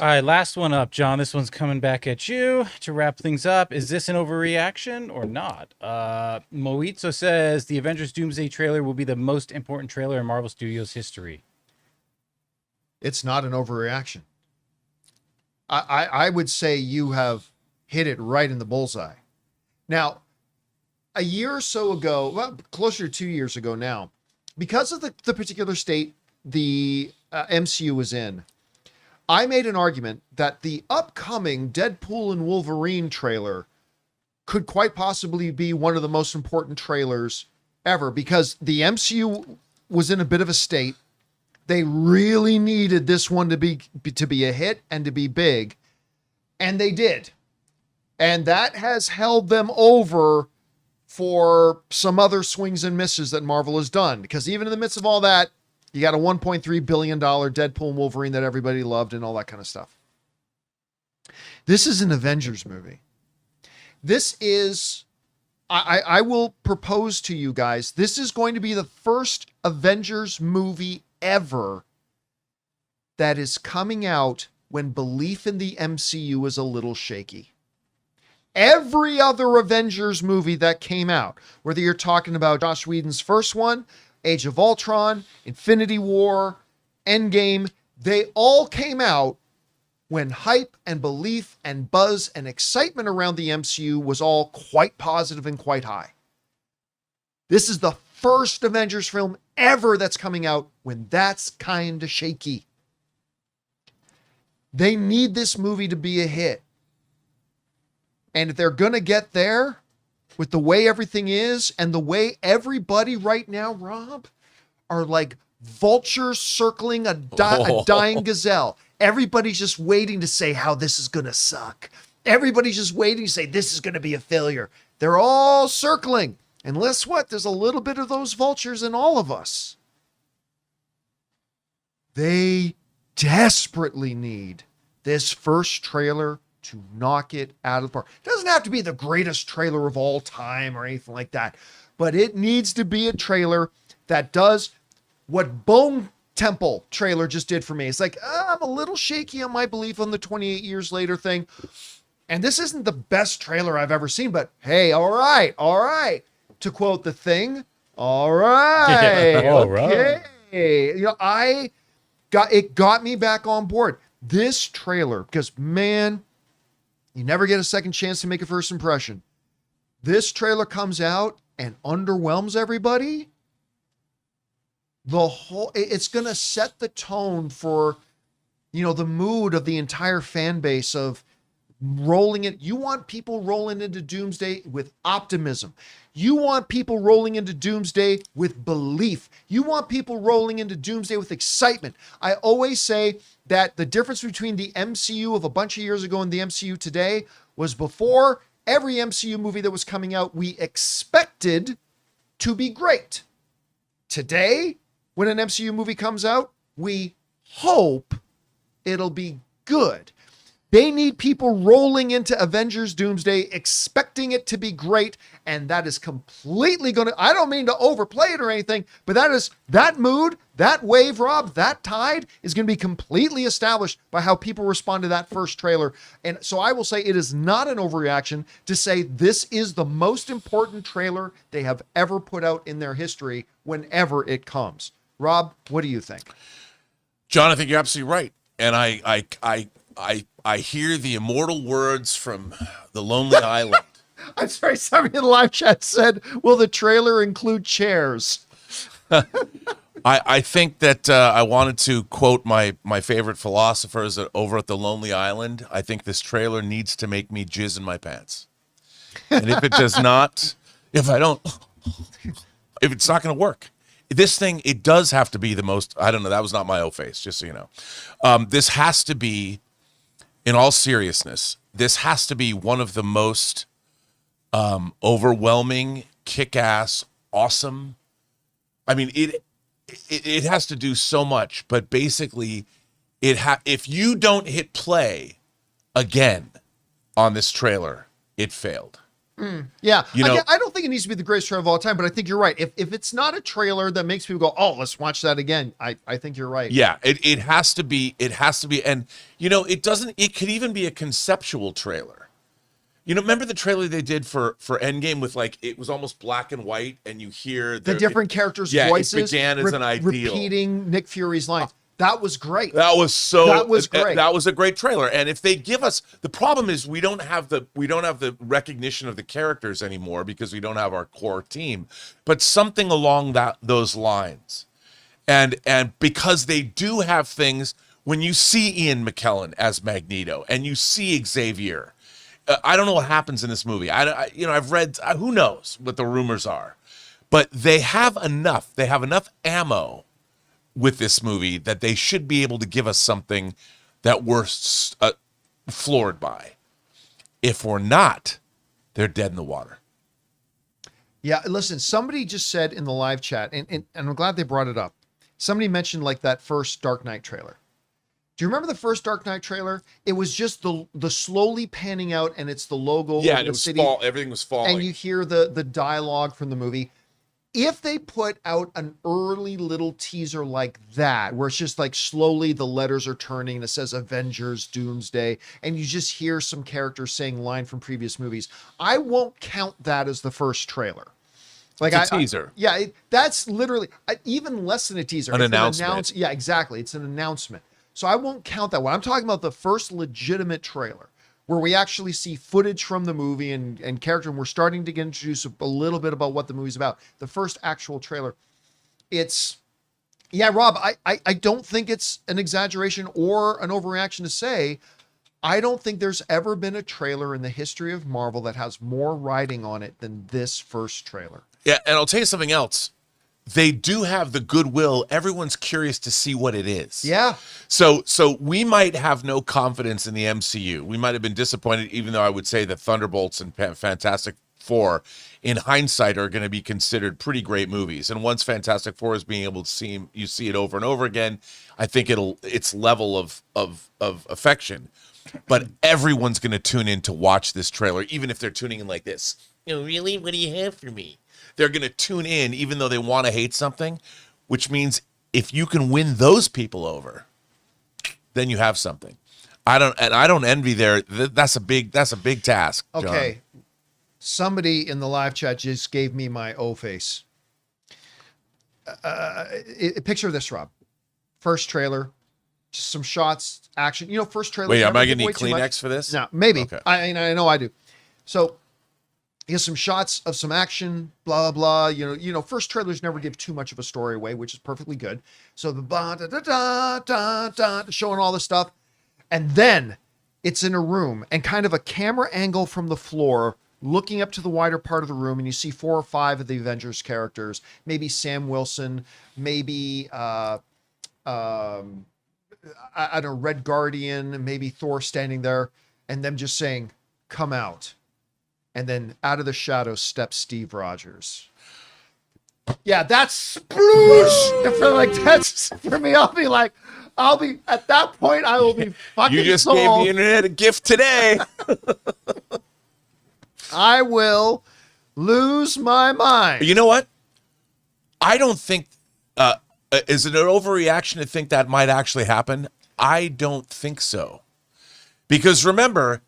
All right, last one up, John. This one's coming back at you to wrap things up. Is this an overreaction or not? Moitzo says the Avengers Doomsday trailer will be the most important trailer in Marvel Studios history. It's not an overreaction. I would say you have hit it right in the bullseye. Now, a year or so ago, well, closer to 2 years ago now, because of the particular state the MCU was in, I made an argument that the upcoming Deadpool and Wolverine trailer could quite possibly be one of the most important trailers ever, because the MCU was in a bit of a state. They really needed this one to be a hit and to be big, and they did. And that has held them over for some other swings and misses that Marvel has done, because even in the midst of all that, you got a $1.3 billion Deadpool and Wolverine that everybody loved and all that kind of stuff. This is an Avengers movie. This is, I will propose to you guys, this is going to be the first Avengers movie ever that is coming out when belief in the MCU is a little shaky. Every other Avengers movie that came out, whether you're talking about Joss Whedon's first one, Age of Ultron, Infinity War, Endgame, they all came out when hype and belief and buzz and excitement around the MCU was all quite positive and quite high. This is the first Avengers film ever that's coming out when that's kind of shaky. They need this movie to be a hit. And if they're going to get there, with the way everything is and the way everybody right now, Rob, are like vultures circling a dying gazelle. Everybody's just waiting to say how this is going to suck. Everybody's just waiting to say this is going to be a failure. They're all circling. And guess what? There's a little bit of those vultures in all of us. They desperately need this first trailer to knock it out of the park. It doesn't have to be the greatest trailer of all time or anything like that, but it needs to be a trailer that does what Bone Temple trailer just did for me. It's like, I'm a little shaky on my belief on the 28 years later thing. And this isn't the best trailer I've ever seen, but hey, all right. To quote The Thing, all right. All okay. right. You know, it got me back on board. This trailer, because man, you never get a second chance to make a first impression. This trailer comes out and underwhelms everybody. It's going to set the tone for, the mood of the entire fan base of rolling it. You want people rolling into Doomsday with optimism. You want people rolling into Doomsday with belief. You want people rolling into Doomsday with excitement. I always say that the difference between the MCU of a bunch of years ago and the MCU today was before every MCU movie that was coming out, we expected to be great. Today, when an MCU movie comes out, we hope it'll be good. They need people rolling into Avengers Doomsday expecting it to be great, and that is completely going to, I don't mean to overplay it or anything, but that mood, that wave, Rob, that tide is going to be completely established by how people respond to that first trailer. And so I will say it is not an overreaction to say this is the most important trailer they have ever put out in their history whenever it comes. Rob, what do you think? John, I think you're absolutely right. And I hear the immortal words from The Lonely Island. I'm sorry, somebody in the live chat said, will the trailer include chairs? I think that I wanted to quote my favorite philosophers over at The Lonely Island. I think this trailer needs to make me jizz in my pants. And if it does not, if it's not going to work. This thing, it does have to be the most, I don't know, that was not my O face, just so you know. This has to be, in all seriousness, this has to be one of the most overwhelming, kick-ass, awesome. I mean, it has to do so much, but basically, if you don't hit play again on this trailer, it failed. Yeah, I don't think it needs to be the greatest trailer of all time, but I think you're right. If it's not a trailer that makes people go, oh, let's watch that again, I think you're right. Yeah, it has to be. It has to be. And, it doesn't, it could even be a conceptual trailer. Remember the trailer they did for Endgame with it was almost black and white, and you hear the different characters' voices. It began as an ideal. Repeating Nick Fury's lines. That was great. That was great. That was a great trailer. And if they give us, the problem is we don't have the recognition of the characters anymore because we don't have our core team. But something along those lines, and because they do have things, when you see Ian McKellen as Magneto and you see Xavier, I don't know what happens in this movie. I've read, who knows what the rumors are, but they have enough. They have enough ammo with this movie that they should be able to give us something that we're floored by. If we're not, they're dead in the water. Yeah, listen, somebody just said in the live chat, and I'm glad they brought it up. Somebody mentioned that first Dark Knight trailer. Do you remember the first Dark Knight trailer? It was just the slowly panning out, and it's the logo. Yeah, of the city, everything was falling. and you hear the dialogue from the movie. If they put out an early little teaser like that, where it's just slowly the letters are turning and it says Avengers Doomsday, and you just hear some characters saying line from previous movies, I won't count that as the first trailer. It's a teaser. That's literally even less than a teaser. An announcement. Yeah, exactly. It's an announcement. So I won't count that one. I'm talking about the first legitimate trailer where we actually see footage from the movie and character, and we're starting to get introduced a little bit about what the movie's about. The first actual trailer. Rob, I don't think it's an exaggeration or an overreaction to say, I don't think there's ever been a trailer in the history of Marvel that has more writing on it than this first trailer. Yeah, and I'll tell you something else. They do have the goodwill. Everyone's curious to see what it is. Yeah. So we might have no confidence in the MCU. We might have been disappointed, even though I would say that Thunderbolts and Fantastic Four, in hindsight, are going to be considered pretty great movies. And once Fantastic Four is being able to see it over and over again, I think its level of affection. But everyone's going to tune in to watch this trailer, even if they're tuning in like this. Really? What do you have for me? They're going to tune in even though they want to hate something, which means if you can win those people over, then you have something. I don't envy that's a big task, John. Okay. Somebody in the live chat just gave me my O face. Picture this, Rob. First trailer, just some shots, action. First trailer. Wait, am I going to need Kleenex for this? No, maybe. Okay. I know I do. So here's some shots of some action, blah, blah. First trailers never give too much of a story away, which is perfectly good. So the blah, da, da, da, da, da, showing all this stuff. And then it's in a room and kind of a camera angle from the floor looking up to the wider part of the room. And you see 4 or 5 of the Avengers characters, maybe Sam Wilson, maybe, I don't know, Red Guardian, maybe Thor standing there, and them just saying, come out. And then out of the shadows steps Steve Rogers. Yeah, that's sploosh. That's for me. I'll be at that point. I will be fucking. You just sold. gave the internet a gift today. I will lose my mind. You know what? I don't think. Is it an overreaction to think that might actually happen? I don't think so. Because remember,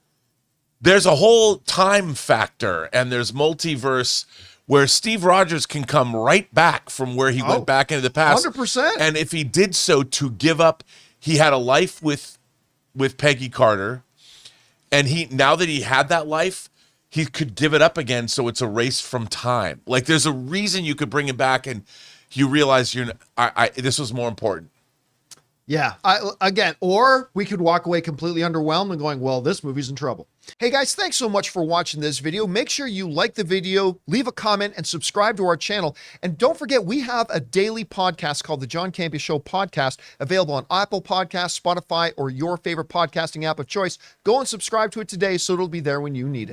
there's a whole time factor and there's multiverse where Steve Rogers can come right back from where he went back into the past. 100%. And if he did so to give up, he had a life with Peggy Carter. And now that he had that life, he could give it up again. So it's erased from time. There's a reason you could bring him back and you realize this was more important. Yeah. Or we could walk away completely underwhelmed and going, well, this movie's in trouble. Hey guys, thanks so much for watching this video. Make sure you like the video, leave a comment, and subscribe to our channel. And don't forget, we have a daily podcast called the John Campea Show podcast, available on Apple Podcasts, Spotify, or your favorite podcasting app of choice. Go and subscribe to it today so it'll be there when you need it.